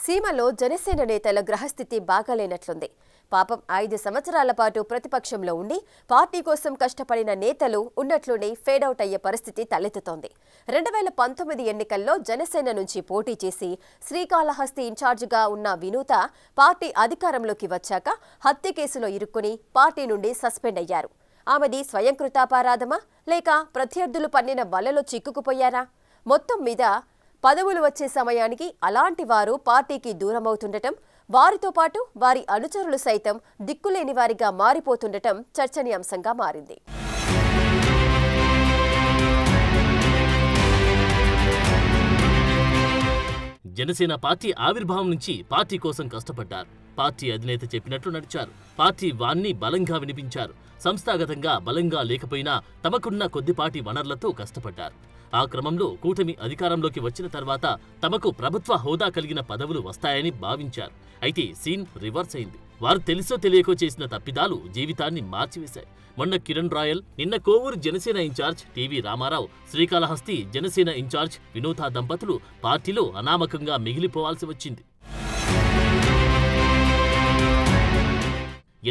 సీమలో జనసేన నేతల గ్రహస్థితి బాగాలేనట్లుంది. పాపం 5 సంవత్సరాల పాటు ప్రతిపక్షంలో ఉండి పార్టీ కోసం కష్టపడిన నేతలు ఉన్నట్లునే ఫేడౌట్ అయ్యే పరిస్థితి తలెత్తుతోంది. 2019 ఎన్నికల్లో జనసేన నుంచి పోటీ చేసి శ్రీకాళహస్తి ఇన్ఛార్జిగా ఉన్న వినూత పార్టీ అధికారంలోకి వచ్చాక హత్య కేసులో ఇరుక్కుని పార్టీ నుండి సస్పెండ్ అయ్యారు. ఆమెది స్వయంకృతాపరాధమా లేక ప్రత్యర్థులు పన్నిన వలలో చిక్కుకుపోయారా? మొత్తం మీద పదవులు వచ్చే సమయానికి అలాంటి వారు పార్టీకి దూరమవుతుండటం, వారితో పాటు వారి అనుచరులు సైతం దిక్కులేని వారిగా మారిపోతుండటం చర్చనీయాంశంగా మారింది. జనసేన పార్టీ ఆవిర్భావం నుంచి పార్టీ కోసం కష్టపడ్డారు. పార్టీ అధినేత చెప్పినట్లు నడిచారు. పార్టీ వాన్ని బలంగా వినిపించారు. సంస్థాగతంగా బలంగా లేకపోయినా తమకున్న కొద్దిపాటి వనరులతో కష్టపడ్డారు. ఆ క్రమంలో కూటమి అధికారంలోకి వచ్చిన తర్వాత తమకు ప్రభుత్వ హోదా కలిగిన పదవులు వస్తాయని భావించారు. అయితే సీన్ రివర్స్ అయింది. వారు తెలుసో తెలియకో చేసిన తప్పిదాలు జీవితాన్ని మార్చివేశాయి. మొన్న కిరణ్ రాయల్, నిన్న Kovur Janasena in charge TV Ramarao, Srikalahasti Janasena in charge Vinutha దంపతులు పార్టీలో అనామకంగా మిగిలిపోవాల్సి వచ్చింది.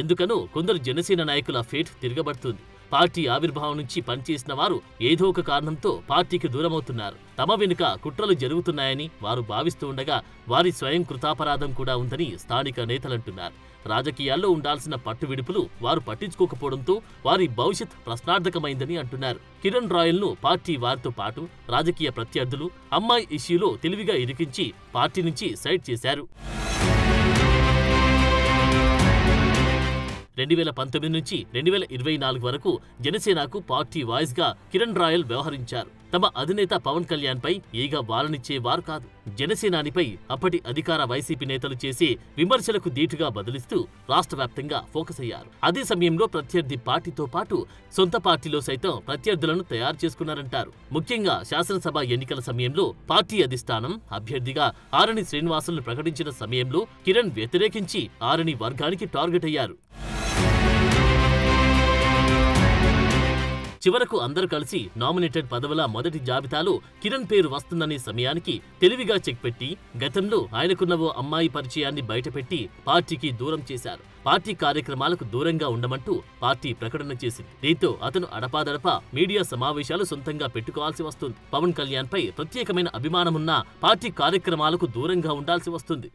ఎందుకనో కొందరు జనసేన నాయకుల ఫేట్ తిరగబడుతుంది. పార్టీ ఆవిర్భావం నుంచి పనిచేసిన వారు ఏదో ఒక కారణంతో పార్టీకి దూరమవుతున్నారు. తమ వెనుక కుట్రలు జరుగుతున్నాయని వారు భావిస్తూ ఉండగా వారి స్వయం కృతాపరాధం కూడా ఉందని స్థానిక నేతలంటున్నారు. రాజకీయాల్లో ఉండాల్సిన పట్టువిడుపులు వారు పట్టించుకోకపోవడంతో వారి భవిష్యత్ ప్రశ్నార్థకమైందని అంటున్నారు. కిరణ్ రాయల్ను పార్టీ వారితో పాటు రాజకీయ ప్రత్యర్థులు అమ్మాయి ఇష్యూలో తెలివిగా ఇరికించి పార్టీ నుంచి సైడ్ చేశారు. 2019 నుంచి 2024 వరకు జనసేనకు పార్టీ వాయిస్ గా కిరణ్ రాయల్ వ్యవహరించారు. తమ అధినేత పవన్ కళ్యాణ్ పై ఈగ వాలనిచ్చేవారు కాదు. జనసేనానిపై అప్పటి అధికార వైసీపీ నేతలు చేసే విమర్శలకు ధీటుగా బదిలిస్తూ రాష్ట్ర వ్యాప్తంగా ఫోకస్ అయ్యారు. అదే సమయంలో ప్రత్యర్థి పార్టీతో పాటు సొంత పార్టీలో సైతం ప్రత్యర్థులను తయారు చేసుకున్నారంటారు. ముఖ్యంగా శాసనసభ ఎన్నికల సమయంలో పార్టీ అధిష్టానం అభ్యర్థిగా ఆరణి శ్రీనివాసులను ప్రకటించిన సమయంలో కిరణ్ వ్యతిరేకించి ఆరణి వర్గానికి టార్గెట్ అయ్యారు. చివరకు అందరూ కలిసి నామినేటెడ్ పదవుల మొదటి జాబితాలో కిరణ్ పేరు వస్తుందనే సమయానికి తెలివిగా చెక్ పెట్టి గతంలో ఆయనకున్న ఓ అమ్మాయి పరిచయాన్ని బయటపెట్టి పార్టీకి దూరం చేశారు. పార్టీ కార్యక్రమాలకు దూరంగా ఉండమంటూ పార్టీ ప్రకటన చేసింది. దీంతో అతను అడపాదడపా మీడియా సమావేశాలు సొంతంగా పెట్టుకోవాల్సి వస్తుంది. పవన్ కళ్యాణ్ పై ప్రత్యేకమైన అభిమానమున్న పార్టీ కార్యక్రమాలకు దూరంగా ఉండాల్సి వస్తుంది.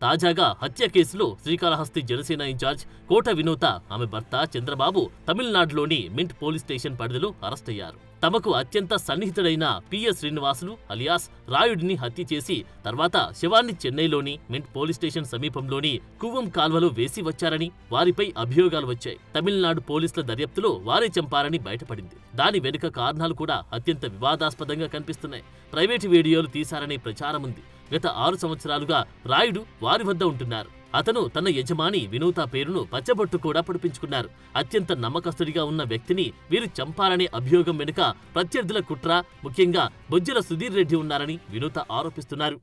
తాజాగా హత్య కేసులో శ్రీకాళహస్తి జనసేన ఇన్ఛార్జ్ కోట వినూత, ఆమె భర్త చంద్రబాబు తమిళనాడులోని మింట్ పోలీస్ స్టేషన్ పరిధిలో అరెస్టయ్యారు. తమకు అత్యంత సన్నిహితుడైన పిఎస్ శ్రీనివాసులు అలియాస్ రాయుడిని హత్య చేసి తర్వాత శవాన్ని చెన్నైలోని మింట్ పోలీస్ స్టేషన్ సమీపంలోని కువ్వం కాల్వలో వేసి వచ్చారని వారిపై అభియోగాలు వచ్చాయి. తమిళనాడు పోలీసుల దర్యాప్తులో వారే చంపారని బయటపడింది. దాని వెనుక కారణాలు కూడా అత్యంత వివాదాస్పదంగా కనిపిస్తున్నాయి. ప్రైవేటు వీడియోలు తీశారనే ప్రచారం ఉంది. గత 6 సంవత్సరాలుగా రాయుడు వారి వద్ద ఉంటున్నారు. అతను తన యజమాని వినూత పేరును పచ్చబొట్టు కూడా పొడిపించుకున్నారు. అత్యంత నమ్మకస్తుడిగా ఉన్న వ్యక్తిని వీరు చంపారనే అభియోగం వెనుక ప్రత్యర్థుల కుట్ర, ముఖ్యంగా బొజ్జల సుధీర్ రెడ్డి ఉన్నారని వినూత ఆరోపిస్తున్నారు.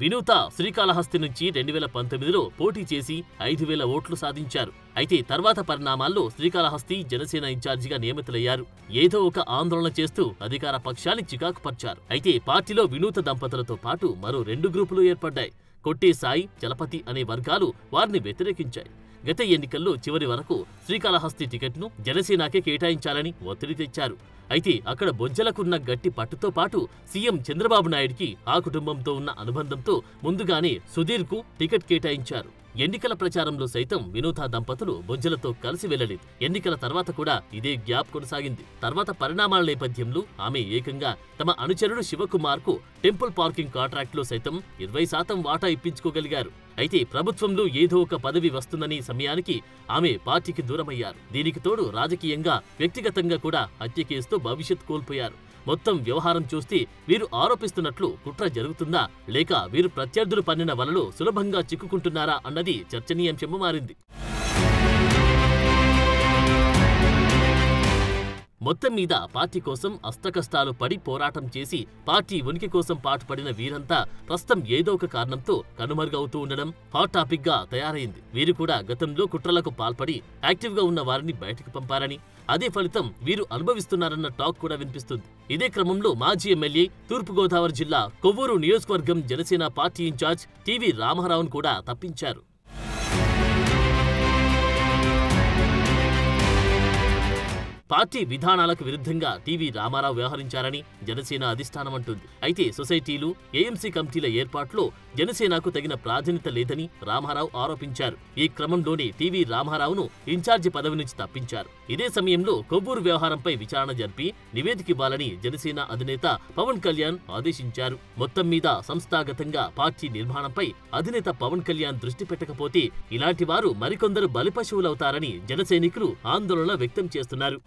వినూత శ్రీకాళహస్తి నుంచి 2019లో పోటీ చేసి 5,000 ఓట్లు సాధించారు. అయితే తర్వాత పరిణామాల్లో శ్రీకాళహస్తి జనసేన ఇన్ఛార్జిగా నియమితులయ్యారు. ఏదో ఒక ఆందోళన చేస్తూ అధికార పక్షాన్ని చికాకుపర్చారు. అయితే పార్టీలో వినూత దంపతులతో పాటు మరో 2 గ్రూపులు ఏర్పడ్డాయి. కొట్టే సాయి, చలపతి అనే వర్గాలు వారిని వ్యతిరేకించాయి. గత ఎన్నికల్లో చివరి వరకు శ్రీకాళహస్తి టికెట్ను జనసేనకే కేటాయించాలని ఒత్తిడి తెచ్చారు. అయితే అక్కడ బొజ్జలకున్న గట్టి పట్టుతో పాటు సీఎం చంద్రబాబు నాయుడికి ఆ కుటుంబంతో ఉన్న అనుబంధంతో ముందుగానే సుధీర్కు టికెట్ కేటాయించారు. ఎన్నికల ప్రచారంలో సైతం వినూత దంపతులు బొజ్జలతో కలిసి వెళ్లలేదు. ఎన్నికల తర్వాత కూడా ఇదే గ్యాప్ కొనసాగింది. తర్వాత పరిణామాల నేపథ్యంలో ఆమె ఏకంగా తమ అనుచరుడు శివకుమార్ కు టెంపుల్ పార్కింగ్ కాంట్రాక్ట్ లో సైతం 20% వాటా ఇప్పించుకోగలిగారు. అయితే ప్రభుత్వంలో ఏదో ఒక పదవి వస్తుందని సమయానికి ఆమె పార్టీకి దూరమయ్యారు. దీనికి తోడు రాజకీయంగా, వ్యక్తిగతంగా కూడా హత్య కేసుతో భవిష్యత్ కోల్పోయారు. మొత్తం వ్యవహారం చూస్తే వీరు ఆరోపిస్తున్నట్లు కుట్ర జరుగుతుందా లేక వీరు ప్రత్యర్థులు పన్నిన వలలో సులభంగా చిక్కుకుంటున్నారా అన్నది చర్చనీయాంశంగా మారింది. మొత్తం మీద పార్టీ కోసం అష్టకష్టాలు పడి పోరాటం చేసి పార్టీ ఉనికి కోసం పాటుపడిన వీరంతా ప్రస్తుతం ఏదో ఒక కారణంతో కనుమరుగవుతూ ఉండడం హాట్ టాపిక్ గా తయారైంది. వీరు కూడా గతంలో కుట్రలకు పాల్పడి యాక్టివ్ గా ఉన్న వారిని బయటకు పంపారని, అదే ఫలితం వీరు అనుభవిస్తున్నారన్న టాక్ కూడా వినిపిస్తుంది. ఇదే క్రమంలో మాజీ ఎమ్మెల్యే, తూర్పుగోదావరి జిల్లా కొవ్వూరు నియోజకవర్గం జనసేన పార్టీ ఇన్ఛార్జ్ టీవీ రామారావును కూడా తప్పించారు. పార్టీ విధానాలకు విరుద్ధంగా టీవీ రామారావు వ్యవహరించారని జనసేన అధిష్టానం అంటుంది. అయితే సొసైటీలు, ఏఎంసీ కమిటీల ఏర్పాటులో జనసేనకు తగిన ప్రాధాన్యత లేదని రామారావు ఆరోపించారు. ఈ క్రమంలోనే టీవీ రామారావును ఇన్ఛార్జి పదవి నుంచి తప్పించారు. ఇదే సమయంలో కొవ్వూరు వ్యవహారంపై విచారణ జరిపి నివేదికివ్వాలని జనసేన అధినేత పవన్ కళ్యాణ్ ఆదేశించారు. మొత్తం మీద సంస్థాగతంగా పార్టీ నిర్మాణంపై అధినేత పవన్ కళ్యాణ్ దృష్టి పెట్టకపోతే ఇలాంటి వారు మరికొందరు బలిపశువులవుతారని జనసైనికులు ఆందోళన వ్యక్తం చేస్తున్నారు.